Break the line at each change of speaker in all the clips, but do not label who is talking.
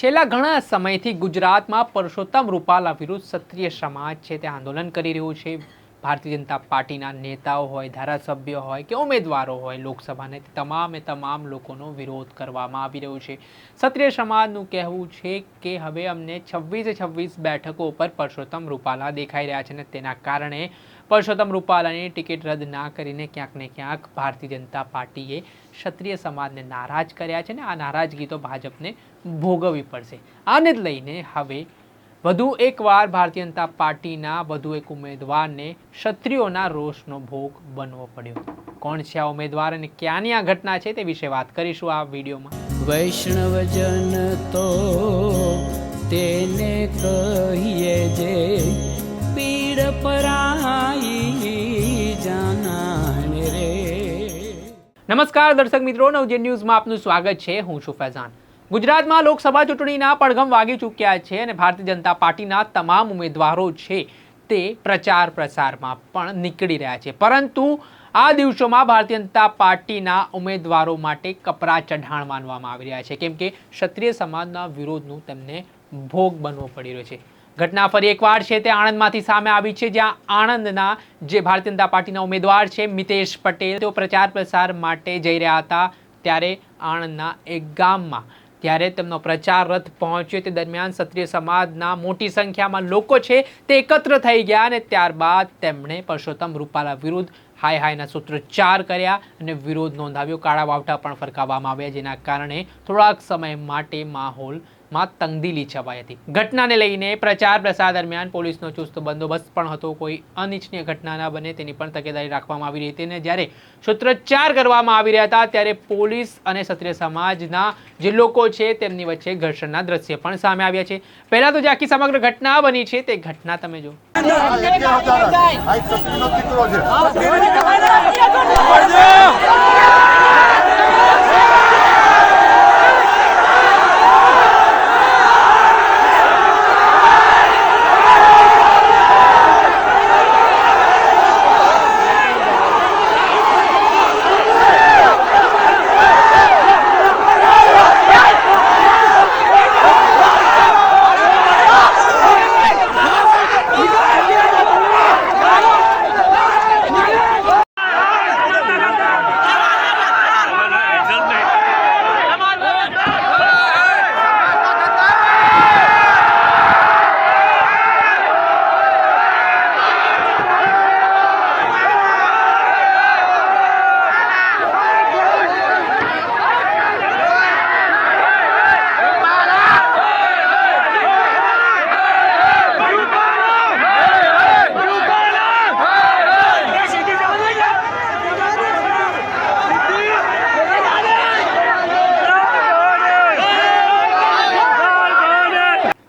છેલ્લા ઘણા સમયથી ગુજરાતમાં પરસોત્તમ રૂપાલા વિરુદ્ધ ક્ષત્રિય સમાજ છે તે આંદોલન કરી રહ્યું છે। ભારતીય જનતા પાર્ટીના નેતાઓ હોય, ધારાસભ્યો હોય કે ઉમેદવારો હોય લોકસભાને તમામ લોકોનો વિરોધ કરવામાં આવી રહ્યો છે। ક્ષત્રિય સમાજનું કહેવું છે કે હવે અમને 26 બેઠકો પર પરસોત્તમ રૂપાલા દેખાઈ રહ્યા છે અને તેના કારણે પરસોત્તમ રૂપાલાની ટિકિટ રદ ના કરીને ક્યાંક ને ક્યાંક ભારતીય જનતા પાર્ટીએ ક્ષત્રિય સમાજને નારાજ કર્યા છે અને આ નારાજગી તો ભાજપને ભોગવવી પડશે। આને જ લઈને હવે વધુ એકવાર ભારતીય જનતા પાર્ટીના વધુ એક ઉમેદવારને ક્ષત્રિયોના રોષનો ભોગ બનવો પડ્યો। કોણ છે આ ઉમેદવાર અને ક્યાંની આ ઘટના છે તે વિશે વાત કરીશું આ વિડીયોમાં।
વૈષ્ણવજન તો તેને કહીએ જે પીડ પરાઈ જાનાને રે।
નમસ્કાર દર્શક મિત્રો, નવજીવન ન્યૂઝમાં આપનું સ્વાગત છે। હું છું ફૈઝાન। ગુજરાતમાં લોકસભા ચૂંટણીના પડઘમ વાગી ચૂક્યા છે અને ભારતીય જનતા પાર્ટીના તમામ ઉમેદવારો છે તે પ્રચાર પ્રસારમાં પણ નીકળી રહ્યા છે, પરંતુ આ દિવસોમાં ભારતીય જનતા પાર્ટીના ઉમેદવારો માટે કપરા ચઢાણ માનવામાં આવી રહ્યા છે, કેમ કે ક્ષત્રિય સમાજના વિરોધનું તેમને ભોગ બનવો પડી રહ્યો છે। ઘટના ફરી એકવાર છે તે આણંદમાંથી સામે આવી છે, જ્યાં આણંદના જે ભારતીય જનતા પાર્ટીના ઉમેદવાર છે મિતેશ પટેલ, તેઓ પ્રચાર પ્રસાર માટે જઈ રહ્યા હતા ત્યારે આણંદના એક ગામમાં ત્યારે તેમનો પ્રચાર રથ પહોંચ્યો તે દરમિયાન ક્ષત્રિય સમાજના મોટી સંખ્યામાં લોકો છે તે એકત્ર થઈ ગયા અને ત્યારબાદ તેમણે પરસોત્તમ રૂપાલા વિરુદ્ધ હાયના સૂત્રોચ્ચાર કર્યા અને વિરોધ નોંધાવ્યો। કાળા વાવટા પણ ફરકાવવામાં આવ્યા, જેના કારણે થોડાક સમય માટે માહોલમાં તંગદિલી છવાઈ હતી। ઘટનાને લઈને પ્રચાર પ્રસાર દરમિયાન પોલીસનો ચુસ્ત બંદોબસ્ત પણ હતો, કોઈ અનિચ્છનીય ઘટના ન બને તેની પણ તકેદારી રાખવામાં આવી રહી હતી અને જ્યારે સૂત્રોચ્ચાર કરવામાં આવી રહ્યા હતા ત્યારે પોલીસ અને ક્ષત્રિય સમાજના જે લોકો છે તેમની વચ્ચે ઘર્ષણના દ્રશ્ય પણ સામે આવ્યા છે। પહેલા તો જે આખી સમગ્ર ઘટના બની છે તે ઘટના તમે જો।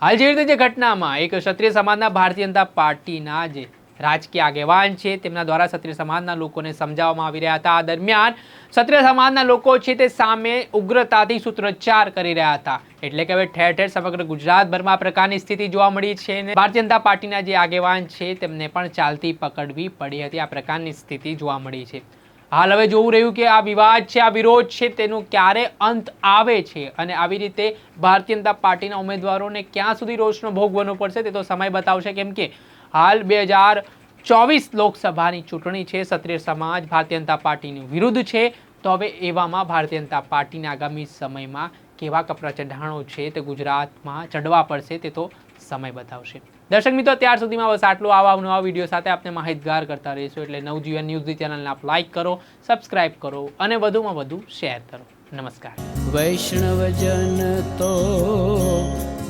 હાલ જે રીતે જે ઘટનામાં એક ક્ષત્રિય સમાજના ભારતીય જનતા પાર્ટીના જે રાજકીય આગેવાન છે તેમના દ્વારા ક્ષત્રિય સમાજના લોકોને સમજાવવામાં આવી રહ્યા હતા। આ દરમિયાન ક્ષત્રિય સમાજના લોકો છે તે સામે ઉગ્રતાથી સૂત્રોચ્ચાર કરી રહ્યા હતા, એટલે કે હવે ઠેર ઠેર સમગ્ર ગુજરાતભરમાં આ પ્રકારની સ્થિતિ જોવા મળી છે અને ભારતીય જનતા પાર્ટીના જે આગેવાન છે તેમને પણ ચાલતી પકડવી પડી હતી। આ પ્રકારની સ્થિતિ જોવા મળી છે। હાલ હવે જોવું રહ્યું કે આ વિવાદ છે, આ વિરોધ છે તેનું ક્યારે અંત આવે છે અને આવી રીતે ભારતીય જનતા પાર્ટીના ઉમેદવારોને ક્યાં સુધી રોષનો ભોગ બનવો પડશે તે તો સમય બતાવશે, કેમ કે હાલ 2024 લોકસભાની ચૂંટણી છે। ક્ષત્રિય સમાજ ભારતીય જનતા પાર્ટીની વિરુદ્ધ છે, તો હવે એવામાં ભારતીય જનતા પાર્ટીના આગામી સમયમાં કેવા કપરા ચઢાણો છે તે ગુજરાતમાં ચડવા પડશે તે તો સમય બતાવશે। દર્શક મિત્રો, ત્યાર સુધીમાં બસ આટલું। આવા નવા વિડીયો સાથે આપને માહિતગાર કરતા રહીશું, એટલે નવજીવન ન્યૂઝની ચેનલને આપ લાઈક કરો, સબસ્ક્રાઇબ કરો અને વધુમાં વધુ શેર કરો। નમસ્કાર।
વૈષ્ણવજન તો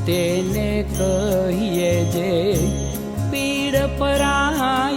તેને કહીએ જે પીડ પરાઈ